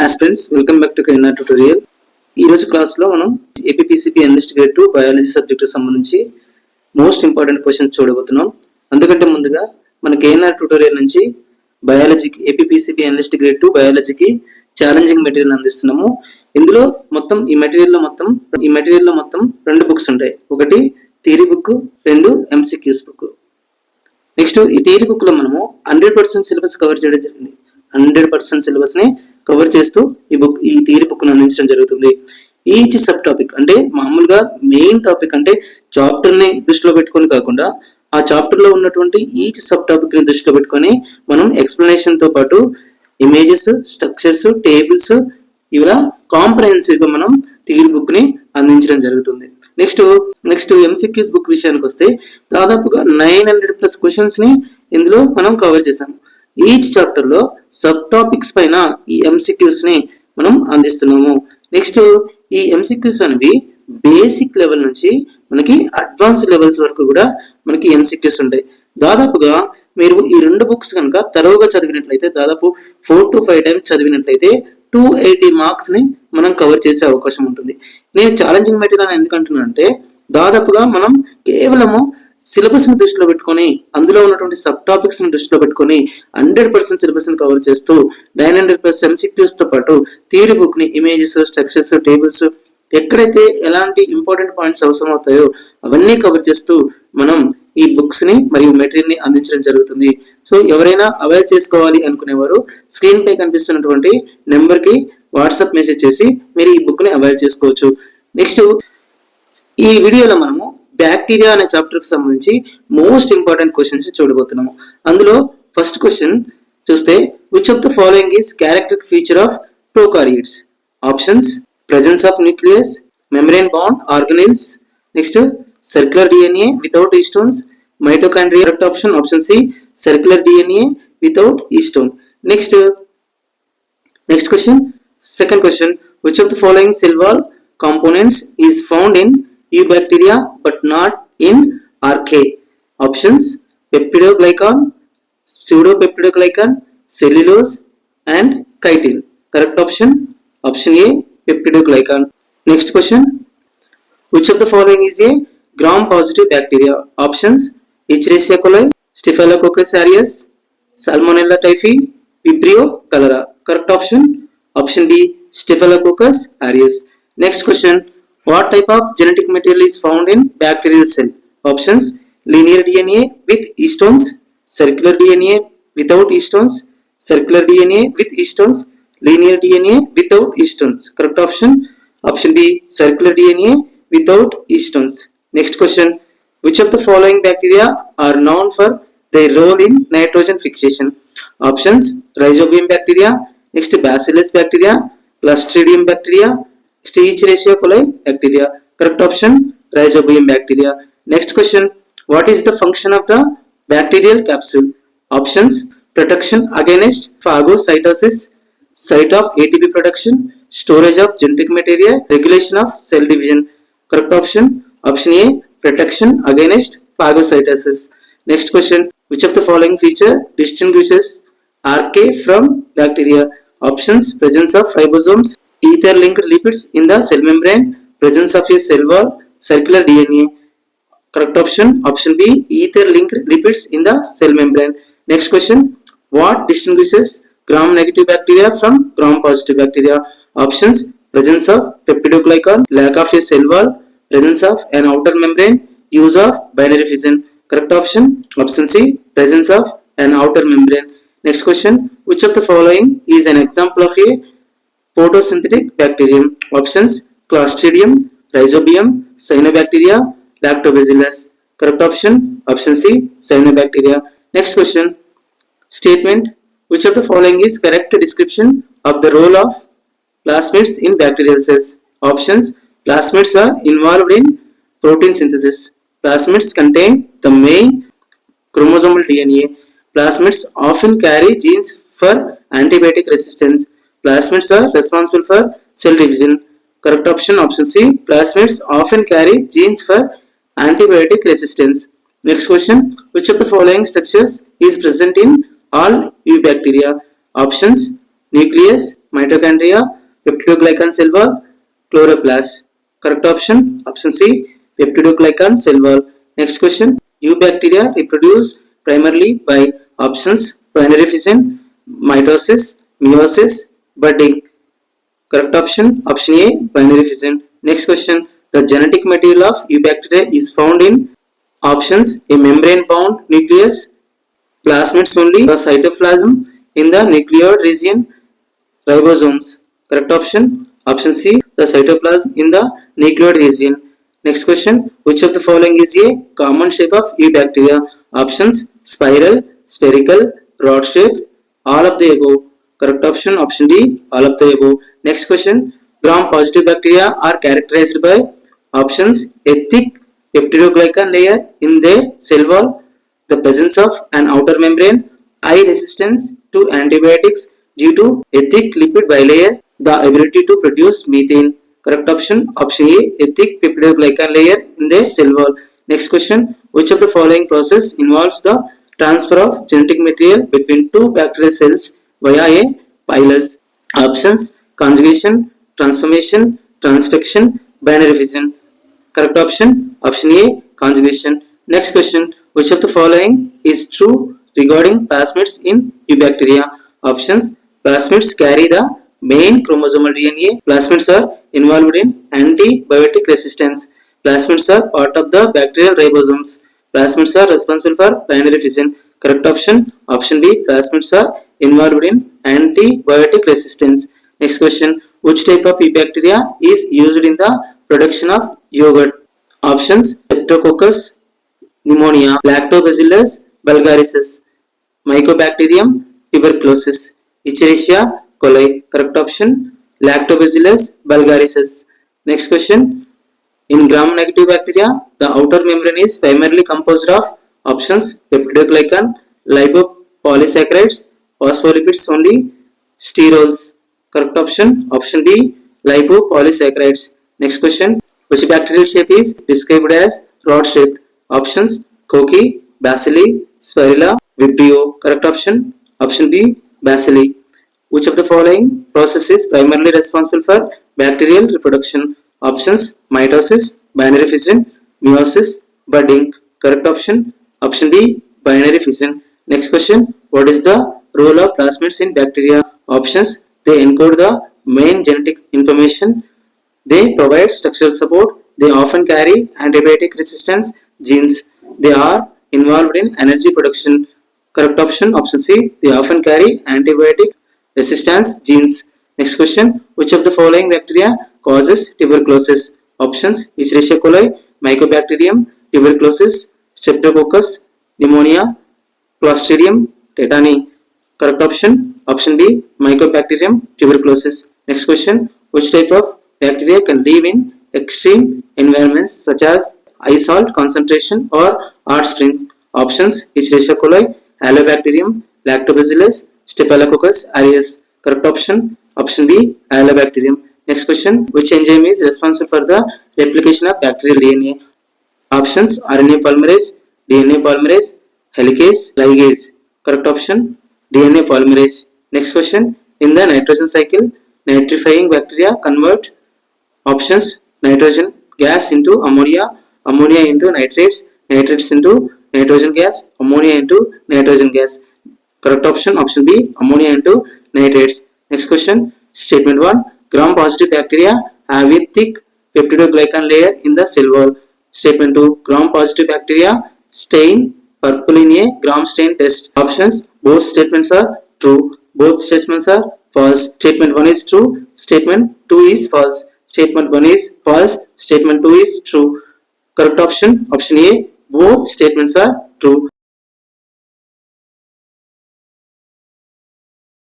aspirants, welcome back to KNR tutorial. ఈ రోజు class లో మనం ఏపీపీసీపీ అనలిస్ట్ గ్రేడ్ 2 బయాలజీ సబ్జెక్ట్ సంబంధించి మోస్ట్ ఇంపార్టెంట్ క్వశ్చన్స్ చూడబోతున్నాం. అందుకంటే ముందుగా మన KNR ట్యుటోరియల్ నుంచి బయాలజీకి ఏపీపీసీపీ అనలిస్ట్ గ్రేడ్ 2 బయాలజీకి ఛాలెంజింగ్ మెటీరియల్ అందిస్తున్నాము. ఇందులో మొత్తం ఈ మెటీరియల్ లో మొత్తం రెండు బుక్స్ ఉంటాయి. ఒకటి థియరీ బుక్, రెండు ఎంసీక్యూస్ బుక్. నెక్స్ట్ ఈ థియరీ బుక్ లో మనము 100% సిలబస్ కవర్ చేయడం జరిగింది. 100% సిలబస్ ని కవర్ చేస్తూ ఈ థియరీ బుక్ ను అందించడం జరుగుతుంది. ఈచ్ సబ్ టాపిక్ అంటే మామూలుగా మెయిన్ టాపిక్ అంటే చాప్టర్ ని దృష్టిలో పెట్టుకొని కాకుండా ఆ చాప్టర్ లో ఉన్నటువంటి ఈచ్ సబ్ టాపిక్ ని దృష్టిలో పెట్టుకొని మనం ఎక్స్ప్లెనేషన్ తో పాటు ఇమేజెస్, స్ట్రక్చర్స్, టేబుల్స్ ఇలా కాంప్రహెన్సివ్ గా మనం థియరీ బుక్ ని అందించడం జరుగుతుంది. నెక్స్ట్ ఎంసీక్యూస్ బుక్ విషయానికి వస్తే దాదాపుగా 900+ క్వశ్చన్స్ ని ఇందులో మనం కవర్ చేసాము. ఈచ్ చాప్టర్ లో సబ్ టాపిక్స్ పైన ఈ ఎంసీక్యూస్ ని మనం అందిస్తున్నాము. నెక్స్ట్ ఈ ఎంసీక్యూస్ అనేవి బేసిక్ లెవెల్ నుంచి మనకి అడ్వాన్స్ లెవెల్స్ వరకు కూడా మనకి ఎంసీక్యూస్ ఉంటాయి. దాదాపుగా మీరు ఈ రెండు బుక్స్ కనుక తరువుగా చదివినట్లయితే దాదాపు 4 to 5 టైమ్స్ చదివినట్లయితే 280 మార్క్స్ ని మనం కవర్ చేసే అవకాశం ఉంటుంది. నేను ఛాలెంజింగ్ మెటీరియల్ ఎందుకు అంటున్నానంటే దాదాపుగా మనం కేవలము సిలబస్ ని దృష్టిలో పెట్టుకొని అందులో ఉన్నటువంటి సబ్ టాపిక్స్ ని దృష్టిలో పెట్టుకొని 100% సిలబస్ ని కవర్ చేస్తూ 900+ ఎంసీక్యూస్ తో పాటు థియరీ బుక్ ని ఇమేజెస్, స్ట్రక్చర్స్, టేబుల్స్ ఎక్కడైతే ఎలాంటి ఇంపార్టెంట్ పాయింట్స్ అవసరం అవుతాయో అవన్నీ కవర్ చేస్తూ మనం ఈ బుక్స్ ని మరియు మెటీరియల్ ని అందించడం జరుగుతుంది. సో ఎవరైనా అవైల్ చేసుకోవాలి అనుకునేవారు స్క్రీన్ పై కనిపిస్తున్నటువంటి నెంబర్ కి వాట్సాప్ మెసేజ్ చేసి మీరు ఈ బుక్ ని అవైల్ చేసుకోవచ్చు. నెక్స్ట్ ఈ వీడియోలో మనము బ్యాక్టీరియా అనే చాప్టర్ కి సంబంధించి మోస్ట్ ఇంపార్టెంట్ క్వశ్చన్స్ చూడబోతున్నాము. అందులో ఫస్ట్ క్వశ్చన్ చూస్తే which of the following is characteristic feature of prokaryotes? Options presence of nucleus, membrane bound organelles, next circular DNA without histones, mitochondria. Correct option C, circular DNA without histone. Next question, second question, which of the following cell wall components is found in eubacteria but not in archaea? Options peptidoglycan, pseudopeptidoglycan, cellulose and chitin. Correct option A, peptidoglycan. Next question, which of the following is a gram positive bacteria? Options Escherichia coli, Staphylococcus aureus, Salmonella typhi, Vibrio cholera. Correct option B, Staphylococcus aureus. Next question, what type of genetic material is found in bacterial cell? Options linear DNA with histones, circular DNA without histones, circular DNA with histones, linear DNA without histones. Correct option B, circular DNA without histones. Next question, which of the following bacteria are known for their role in nitrogen fixation? Options Rhizobium bacteria, next Bacillus bacteria, Clostridium bacteria, next Escherichia coli bacteria. Correct option Rhizobium bacteria. Next question, what is the function of the bacterial capsule? Options protection against phagocytosis, site of ATP production, storage of genetic material, regulation of cell division. Correct option A, protection against phagocytosis. Next question, which of the following feature distinguishes archaea from bacteria? Options presence of ribosomes, ether linked lipids in the cell membrane, presence of a cell wall, circular DNA. Correct option B, ether linked lipids in the cell membrane. Next question, what distinguishes gram negative bacteria from gram positive bacteria? Options presence of peptidoglycan, lack of a cell wall, presence of an outer membrane, use of binary fission. Correct option C, presence of an outer membrane. Next question, which of the following is an example of a photosynthetic bacterium? Options Clostridium, Rhizobium, Cyanobacteria, Lactobacillus. Correct option C, Cyanobacteria. Next question, statement which of the following is correct description of the role of plasmids in bacterial cells? Options plasmids are involved in protein synthesis. Plasmids contain the main chromosomal DNA. Plasmids often carry genes for antibiotic resistance. Plasmids are responsible for cell division. Correct option C, plasmids often carry genes for antibiotic resistance. Next question, which of the following structures is present in all eubacteria? Options nucleus, mitochondria, peptidoglycan cell wall, chloroplast. Correct option option C, peptidoglycan cell wall. Next question, eubacteria reproduce primarily by options binary fission, mitosis, meiosis, budding. Correct option option A, binary fission. Next question, the genetic material of eubacteria is found in options a membrane bound nucleus, plasmids only, the cytoplasm, in the nuclear region, ribosomes. Correct option option C, the cytoplasm in the nuclear region. Next question, which of the following is a common shape of eubacteria? Options spiral, spherical, rod shape, all of the above. Correct option option D, all of the above. Next question, gram positive bacteria are characterized by options a thick peptidoglycan layer in their cell wall, the presence of an outer membrane, high resistance to antibiotics due to a thick lipid bilayer, the ability to produce methane. Correct option option A, thick peptidoglycan layer in their cell wall. Next question, which of the following process involves the transfer of genetic material between two bacterial cells via a pilus? Options conjugation, transformation, transduction, binary fission. Correct option option A, conjugation. Next question, which of the following is true regarding plasmids in eubacteria? Options plasmids carry the main chromosomal DNA, plasmids are involved in antibiotic resistance, plasmids are part of the bacterial ribosomes, plasmids are responsible for binary fission. Correct option option B, plasmids are involved in antibiotic resistance. Next question, which type of eubacteria is used in the production of yogurt? Options Streptococcus pneumonia, Lactobacillus bulgarisis, Mycobacterium tuberculosis, Escherichia coli. Correct option Lactobacillus bulgarisis. Next question, in gram-negative bacteria, the outer membrane is primarily composed of options peptidoglycan, lipopolysaccharides, phospholipids only, sterols. Correct option option B, lipopolysaccharides. Next question, which bacterial shape is described as rod shaped? Options Koki, Bacilli, Spirilla, Vibrio. Correct option option B, Bacilli. Which of the following process is primarily responsible for bacterial reproduction? Options mitosis, binary fission, meiosis, budding. Correct option option B, binary fission. Next question, what is the role of plasmids in bacteria? Options they encode the main genetic information, they provide structural support, they often carry antibiotic resistance genes, they are involved in energy production. Correct option option C, they often carry antibiotic resistance genes. Next question, which of the following bacteria causes tuberculosis? Options Escherichia coli, Mycobacterium tuberculosis, Streptococcus pneumonia, Clostridium tetani. Correct option option B, Mycobacterium tuberculosis. Next question, which type of bacteria can live in extreme environments such as high salt concentration or hot springs? Options Escherichia coli, Halobacterium, Lactobacillus, Staphylococcus aureus. Correct option option B, Halobacterium. Next question, which enzyme is responsible for the replication of bacterial DNA? Options RNA polymerase, DNA polymerase, helicase, ligase. Correct option DNA polymerase. Next question, in the nitrogen cycle, nitrifying bacteria convert options nitrogen gas into ammonia, ammonia into nitrates, nitrates into nitrogen gas, ammonia into nitrogen gas. Correct option option B, ammonia into nitrates. Next question, statement 1, gram positive bacteria have a thick peptidoglycan layer in the cell wall. Statement 2, gram positive bacteria stain purple in a gram stain test. Options both statements are true, both statements are false. Statement 1 is true, statement 2 is false. Statement 1 is false, statement 2 is true. Correct option option A, both statements are true.